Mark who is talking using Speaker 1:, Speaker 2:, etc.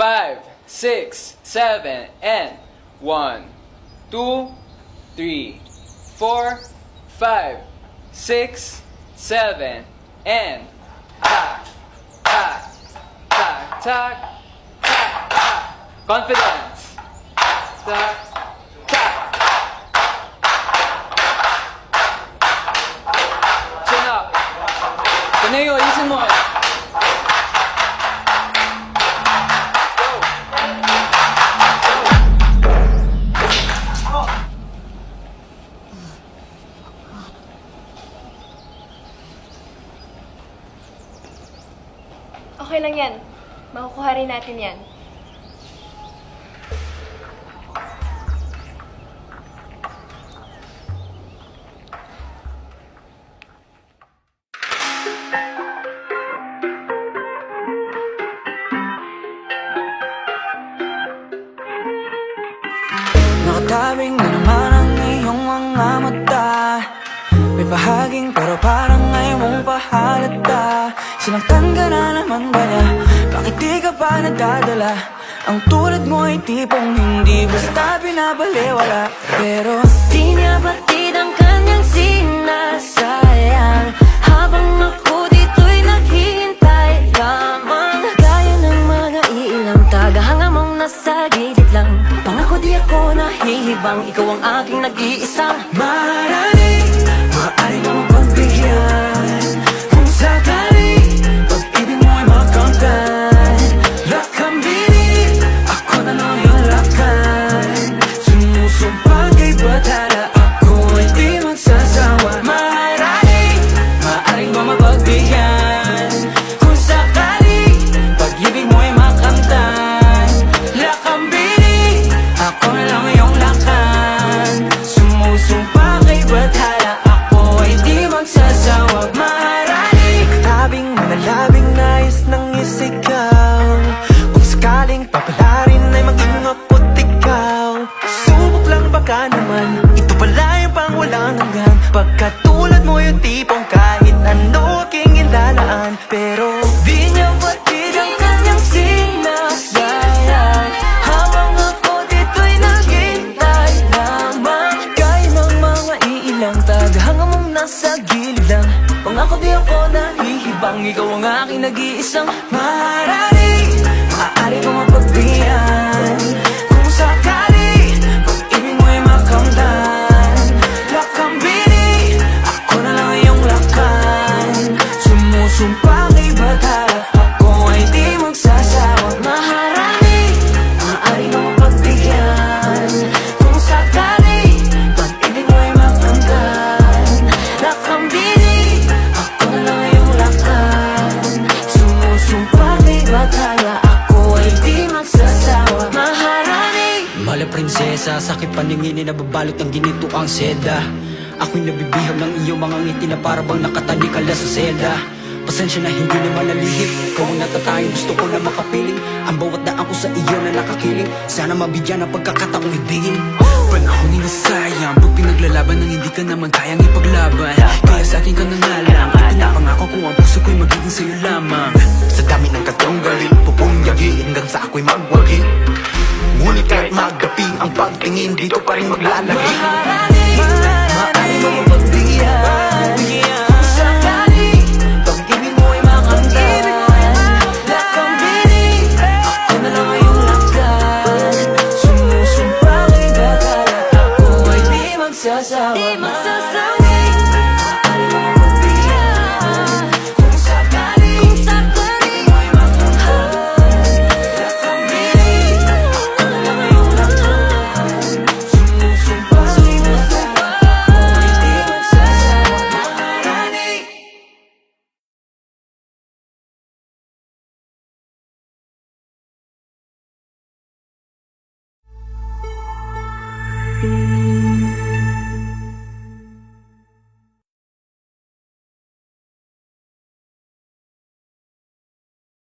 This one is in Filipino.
Speaker 1: 5, 6, 7, and 1, 2, 3, 4, 5, 6, 7, and tak, tak, tak, tak, tak, tak. Confidence. Tak, tak. Chin up. Paneo, ayusin mo.
Speaker 2: Okay lang yan. Makukuha rin natin yan.
Speaker 3: Nakatabing na naman ang iyong mga mata. May bahaging pero parang ngayon mong pahalata. Sinaktan ka na naman ba niya? Bakit di ka pa nadadala? Ang tulad mo ay tipong hindi basta binabaliwala. Pero di niya batid ang kanyang sinasayang, habang ako dito'y naghihintay lamang. Gaya ng mga ilang tagahanga mong nasa gilid lang. Pangako di ako nahihibang, ikaw ang aking nag-iisang maharani. Maaari mo mapagbigyan kung sakali pag-ibig mo ay makamtan. Lakambini, ako na lang yung lakan. Sumusumpang kay batala, ako ay di magsasawa. Maharani, maaari mo mapagbigyan kung sakali pag-ibig mo ay makamtan. Lakambini, ako na lang yung lakan. Sumusumpang kay batala, magsasawa. Maharani, tabing nalabing nais ng isigaw. Kung sakaling papalarin ay maging ako't ikaw. Subok lang baka naman, ito pala yung pang walang hanggan. Pagkatulad mo yung tipong kahit ano aking ilalaan. Pero di niya batid ang kanyang sinasayang, habang ako dito'y naghintay lamang. Gaya ng mga iilang tagahanga mong nasa gilid lang. Pangako di ako nahihibang, ikaw ang aking nag-iisang maharani. Maaari ko mapagbigyan kung sakali pag-ibig mo ay makamtan. Lakambini, ako na lang iyong lakan. Sumusumpa kay batala, ako ay di magsasawa. Maharani, maaari ko mapagbigyan kung sakali pag-ibig mo ay makamtan. Lakambini, ako na lang iyong lakan. Sumusumpa kay batala, ako ay di magsasawa. Maharani, mahal prinsesa, sakit paningin na nababalot ng ginito ang seda. Ako'y nabibihag ng iyong mga ngiti na parabang nakatalikala sa selda. Pasensya na hindi naman nalihip, ikaw ang natatayang gusto ko na makapiling. Ang bawat daan ko sa iyo na nakakiling, sana mabigyan ng pagkakataong ibigin.
Speaker 4: Panahon ay nasayang, pag pinaglalaban ng hindi ka naman kayang ipaglaban. Kaya sa akin ka na nga lang, pinapangako ko ang puso ko'y magiging sa'yo lamang.
Speaker 5: Sa dami ng katunggali, pupunyagi hanggang sa ako'y magwagi. Ngunit kahit magdapi ang pagtingin, dito pa rin maglalagi.
Speaker 3: Maharani, maaari mo mapagbigyan kung sakali pag-ibig mo ay makamtan. Lakambini, ako na lang iyong lakan. Sumusumpa kay batala, ako ay di magsasawa. Maaari mo mapagbigyan kung sakali pag-ibig mo ay makamtan. Lakambini, ako na lang iyong lakan. Sumusumpa kay batala, ako ay di magsasawa. Maharani.